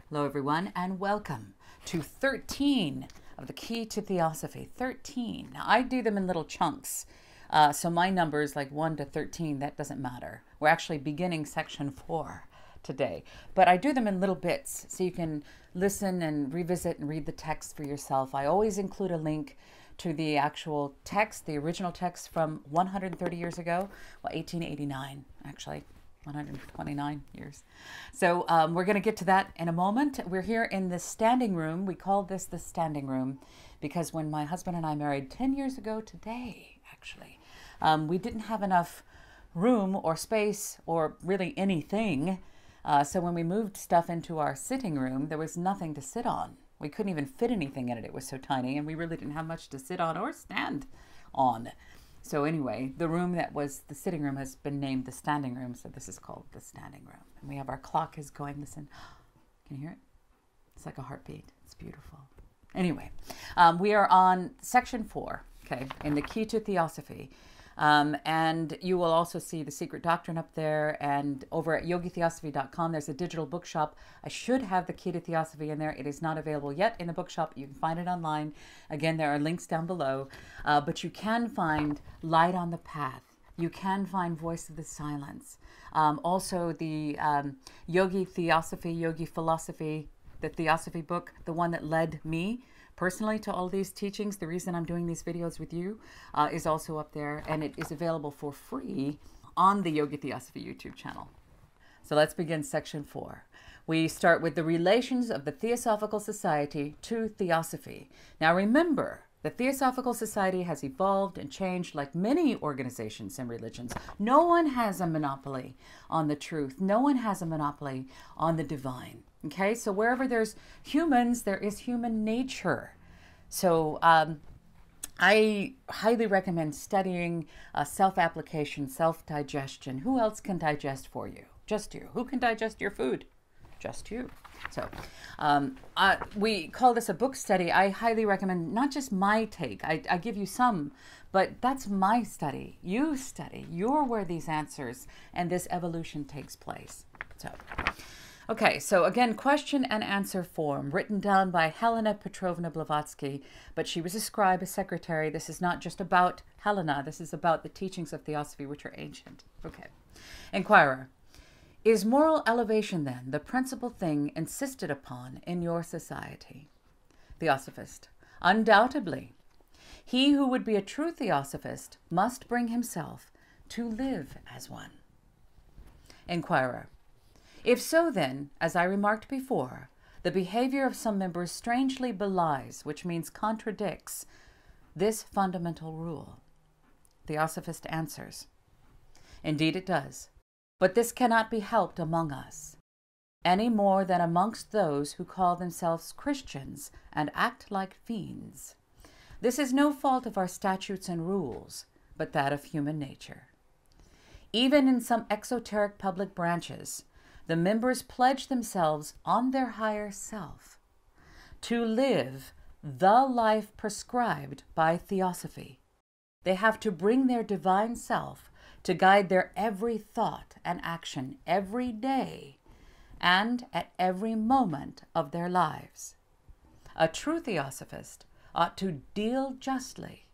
Hello everyone and welcome to 13 of the Key to Theosophy. 13. Now I do them in little chunks. So my number is like 1 to 13. That doesn't matter. We're actually beginning section 4 today. But I do them in little bits so you can listen and revisit and read the text for yourself. I always include a link to the actual text, the original text from 130 years ago. Well, 1889 actually. 129 years. So we're going to get to that in a moment. We're here in the standing room. We call this the standing room because when my husband and I married 10 years ago today, actually, we didn't have enough room or space or really anything. So when we moved stuff into our sitting room, there was nothing to sit on. We couldn't even fit anything in it. It was so tiny, and we really didn't have much to sit on or stand on. So anyway, the room that was the sitting room has been named the standing room. So this is called the standing room. And we have our clock is going, listen, can you hear it? It's like a heartbeat. It's beautiful. Anyway, we are on section 4, okay, in the Key to Theosophy. And you will also see the Secret Doctrine up there, and over at yogitheosophy.com there's a digital bookshop. I should have the Key to Theosophy in there. It is not available yet in the bookshop. You can find it online. Again, there are links down below, but you can find Light on the Path. You can find Voice of the Silence. Also the Yogi Theosophy, Yogi Philosophy, the Theosophy book, the one that led me personally to all these teachings. The reason I'm doing these videos with you is also up there, and it is available for free on the Yogi Theosophy YouTube channel. So let's begin section 4. We start with the relations of the Theosophical Society to Theosophy. Now remember, the Theosophical Society has evolved and changed like many organizations and religions. No one has a monopoly on the truth. No one has a monopoly on the divine. Okay, so wherever there's humans, there is human nature. So I highly recommend studying self-application, self-digestion. Who else can digest for you? Just you. Who can digest your food? Just you. So we call this a book study. I highly recommend not just my take. I give you some, but that's my study. You study. You're where these answers and this evolution takes place. So. Okay, so again, question and answer form, written down by Helena Petrovna Blavatsky, but she was a scribe, a secretary. This is not just about Helena. This is about the teachings of Theosophy, which are ancient. Okay. Inquirer, is moral elevation, then, the principal thing insisted upon in your society? Theosophist, undoubtedly. He who would be a true Theosophist must bring himself to live as one. Inquirer, if so, then, as I remarked before, the behavior of some members strangely belies, which means contradicts, this fundamental rule. Theosophist answers, indeed it does, but this cannot be helped among us, any more than amongst those who call themselves Christians and act like fiends. This is no fault of our statutes and rules, but that of human nature. Even in some exoteric public branches, the members pledge themselves on their higher self to live the life prescribed by Theosophy. They have to bring their divine self to guide their every thought and action every day and at every moment of their lives. A true Theosophist ought to deal justly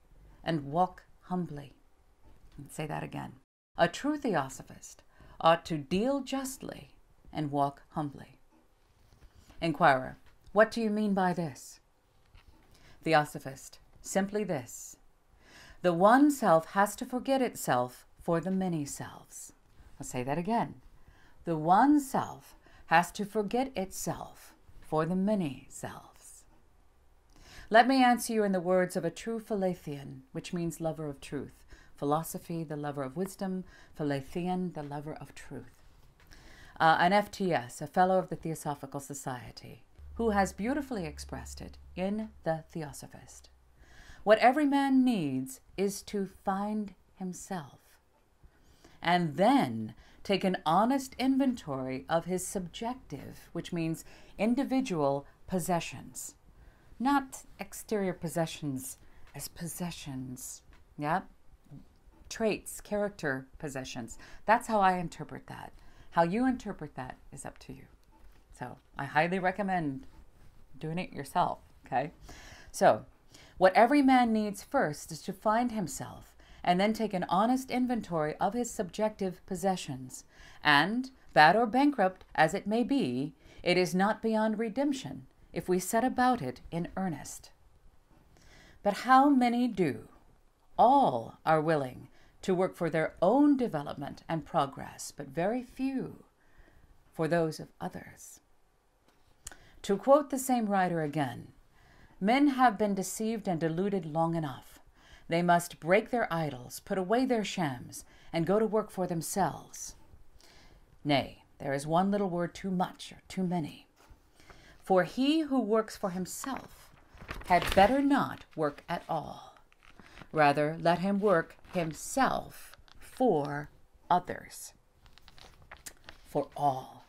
and walk humbly. Let's say that again. A true Theosophist ought to deal justly and walk humbly. Inquirer, what do you mean by this? Theosophist, simply this. The one self has to forget itself for the many selves. I'll say that again. The one self has to forget itself for the many selves. Let me answer you in the words of a true Philathian, which means lover of truth. Philosophy, the lover of wisdom. Philathian, the lover of truth. An FTS, a fellow of the Theosophical Society, who has beautifully expressed it in The Theosophist. What every man needs is to find himself, and then take an honest inventory of his subjective, which means individual possessions, not exterior possessions as possessions, yeah? Traits, character possessions. That's how I interpret that. How you interpret that is up to you. So I highly recommend doing it yourself, okay? So what every man needs first is to find himself and then take an honest inventory of his subjective possessions. And, bad or bankrupt as it may be, it is not beyond redemption if we set about it in earnest. But how many do? All are willing to work for their own development and progress, but very few for those of others. To quote the same writer again, men have been deceived and deluded long enough. They must break their idols, put away their shams, and go to work for themselves. Nay, there is one little word too much or too many. For he who works for himself had better not work at all. Rather, let him work himself for others. For all.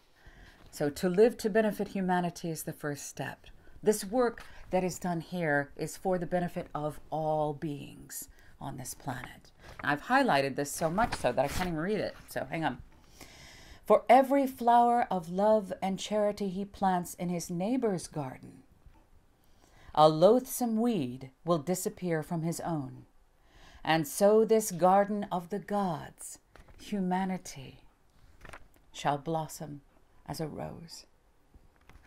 So to live to benefit humanity is the first step. This work that is done here is for the benefit of all beings on this planet. I've highlighted this so much so that I can't even read it. So hang on. For every flower of love and charity he plants in his neighbor's garden, a loathsome weed will disappear from his own. And so this garden of the gods, humanity, shall blossom as a rose.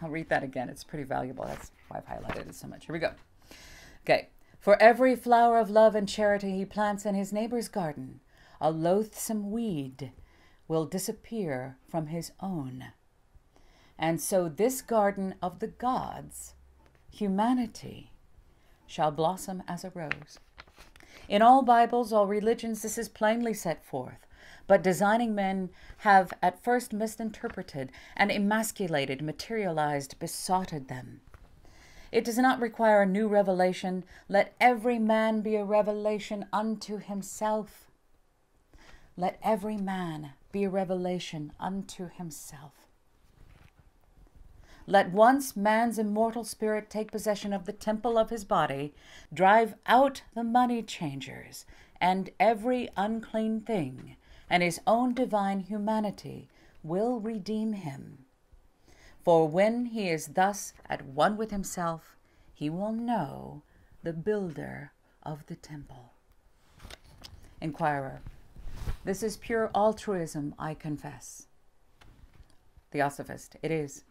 I'll read that again. It's pretty valuable. That's why I've highlighted it so much. Here we go. Okay. For every flower of love and charity he plants in his neighbor's garden, a loathsome weed will disappear from his own. And so this garden of the gods, humanity, shall blossom as a rose. In all Bibles, all religions, this is plainly set forth. But designing men have at first misinterpreted and emasculated, materialized, besotted them. It does not require a new revelation. Let every man be a revelation unto himself. Let every man be a revelation unto himself. Let once man's immortal spirit take possession of the temple of his body, drive out the money changers and every unclean thing, and his own divine humanity will redeem him. For when he is thus at one with himself, he will know the builder of the temple. Inquirer. This is pure altruism, I confess. Theosophist. It is.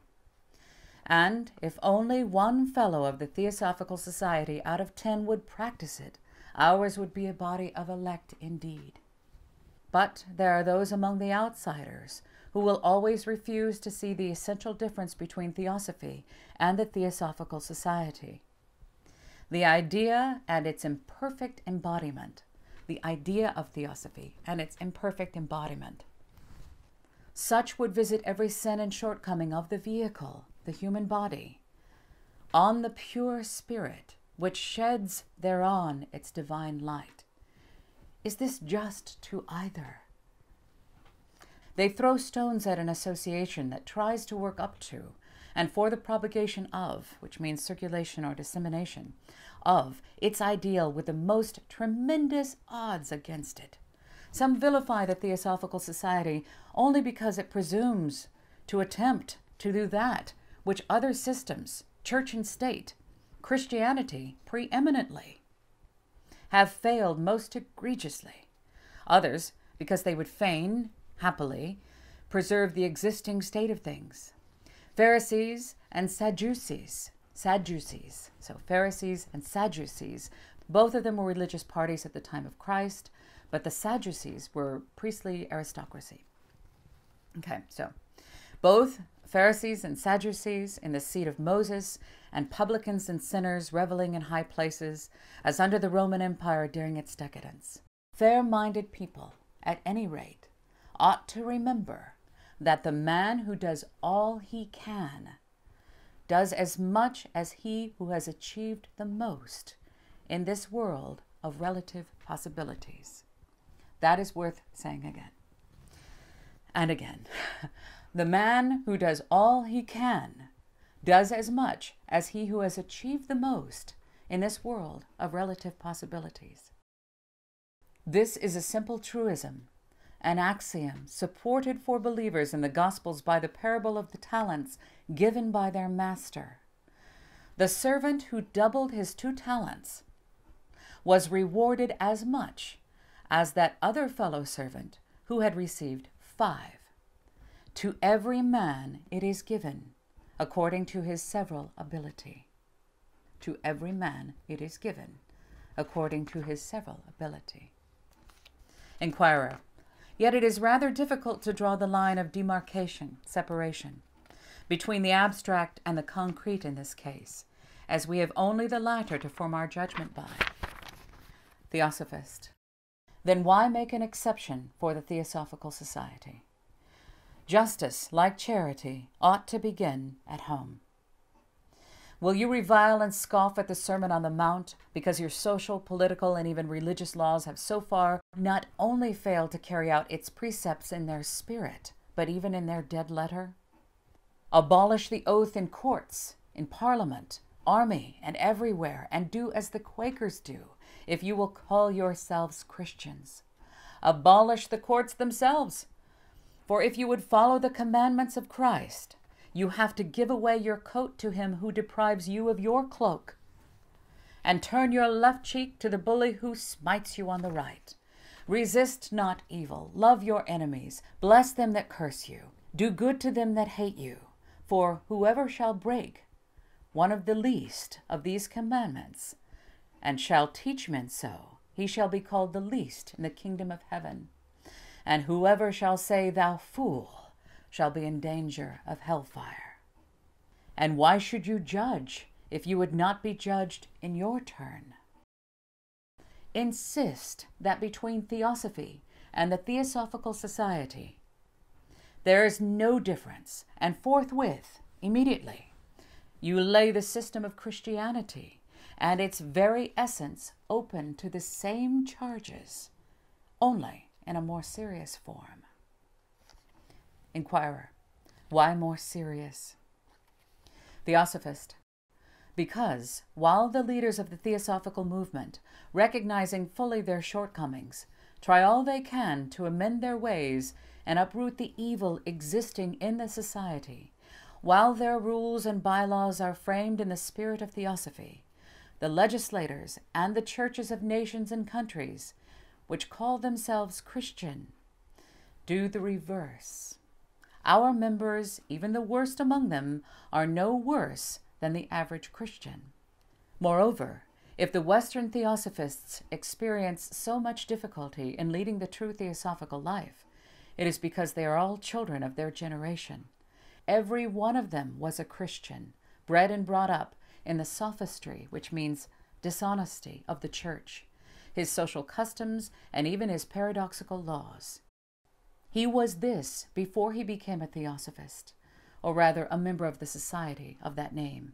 And if only one fellow of the Theosophical Society out of 10 would practice it, ours would be a body of elect indeed. But there are those among the outsiders who will always refuse to see the essential difference between Theosophy and the Theosophical Society. The idea and its imperfect embodiment. The idea of Theosophy and its imperfect embodiment. Such would visit every sin and shortcoming of the vehicle, the human body, on the pure spirit, which sheds thereon its divine light. Is this just to either? They throw stones at an association that tries to work up to, and for the propagation of, which means circulation or dissemination, of its ideal with the most tremendous odds against it. Some vilify the Theosophical Society only because it presumes to attempt to do that which other systems, church and state, Christianity preeminently, have failed most egregiously. Others, because they would fain, happily, preserve the existing state of things. Pharisees and Sadducees, so Pharisees and Sadducees, both of them were religious parties at the time of Christ, but the Sadducees were priestly aristocracy. Okay, so both Pharisees and Sadducees in the seat of Moses, and publicans and sinners reveling in high places, as under the Roman Empire during its decadence. Fair-minded people, at any rate, ought to remember that the man who does all he can does as much as he who has achieved the most in this world of relative possibilities. That is worth saying again and again. The man who does all he can does as much as he who has achieved the most in this world of relative possibilities. This is a simple truism, an axiom supported for believers in the Gospels by the parable of the talents given by their master. The servant who doubled his 2 talents was rewarded as much as that other fellow servant who had received 5. To every man it is given according to his several ability. To every man it is given according to his several ability. Inquirer: yet it is rather difficult to draw the line of demarcation, separation, between the abstract and the concrete in this case, as we have only the latter to form our judgment by. Theosophist: then why make an exception for the Theosophical Society? Justice, like charity, ought to begin at home. Will you revile and scoff at the Sermon on the Mount because your social, political, and even religious laws have so far not only failed to carry out its precepts in their spirit, but even in their dead letter? Abolish the oath in courts, in Parliament, army, and everywhere, and do as the Quakers do, if you will call yourselves Christians. Abolish the courts themselves, for if you would follow the commandments of Christ, you have to give away your coat to him who deprives you of your cloak, and turn your left cheek to the bully who smites you on the right. Resist not evil, love your enemies, bless them that curse you, do good to them that hate you, for whoever shall break one of the least of these commandments, and shall teach men so, he shall be called the least in the kingdom of heaven. And whoever shall say, thou fool, shall be in danger of hellfire. And why should you judge if you would not be judged in your turn? Insist that between Theosophy and the Theosophical Society there is no difference, and forthwith, immediately, you lay the system of Christianity and its very essence open to the same charges, only in a more serious form. Inquirer: why more serious? Theosophist: because while the leaders of the Theosophical movement, recognizing fully their shortcomings, try all they can to amend their ways and uproot the evil existing in the society, while their rules and bylaws are framed in the spirit of Theosophy, the legislators and the churches of nations and countries, which call themselves Christian, do the reverse. Our members, even the worst among them, are no worse than the average Christian. Moreover, if the Western Theosophists experience so much difficulty in leading the true theosophical life, it is because they are all children of their generation. Every one of them was a Christian, bred and brought up in the sophistry, which means dishonesty, of the church, his social customs, and even his paradoxical laws. He was this before he became a Theosophist, or rather a member of the society of that name,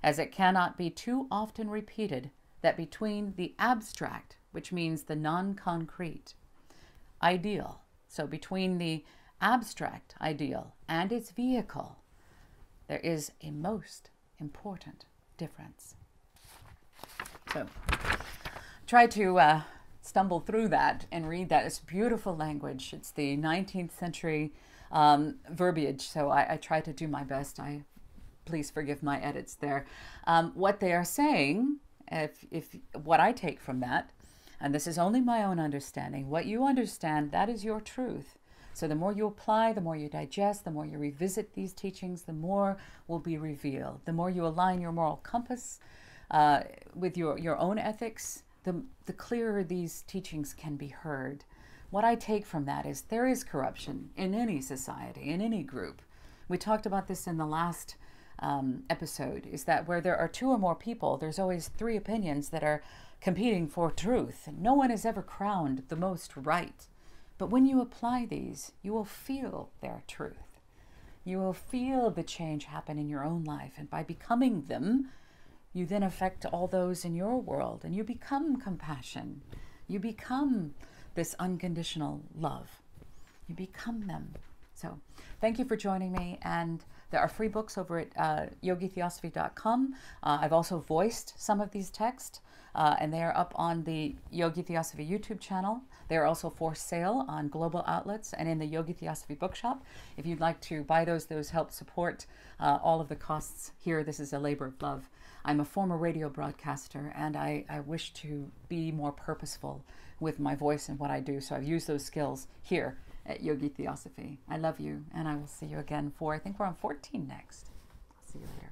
as it cannot be too often repeated that between the abstract, which means the non-concrete, ideal, so between the abstract ideal and its vehicle, there is a most important difference. So try to stumble through that and read that. It's beautiful language. It's the 19th century verbiage, so I try to do my best. Please forgive my edits there. What they are saying, if what I take from that, and this is only my own understanding, what you understand, that is your truth. So the more you apply, the more you digest, the more you revisit these teachings, the more will be revealed. The more you align your moral compass with your own ethics, the clearer these teachings can be heard. What I take from that is there is corruption in any society, in any group. We talked about this in the last episode, is that where there are 2 or more people, there's always 3 opinions that are competing for truth. No one is ever crowned the most right. But when you apply these, you will feel their truth. You will feel the change happen in your own life. And by becoming them, you then affect all those in your world. And you become compassion. You become this unconditional love. You become them. So thank you for joining me. And There are free books over at yogitheosophy.com. I've also voiced some of these texts, and they are up on the Yogi Theosophy YouTube channel. They are also for sale on global outlets and in the Yogi Theosophy bookshop. If you'd like to buy those help support all of the costs here. This is a labor of love. I'm a former radio broadcaster, and I wish to be more purposeful with my voice and what I do. So I've used those skills here at Yogi Theosophy. I love you, and I will see you again for, I think we're on 14 next. I'll see you later.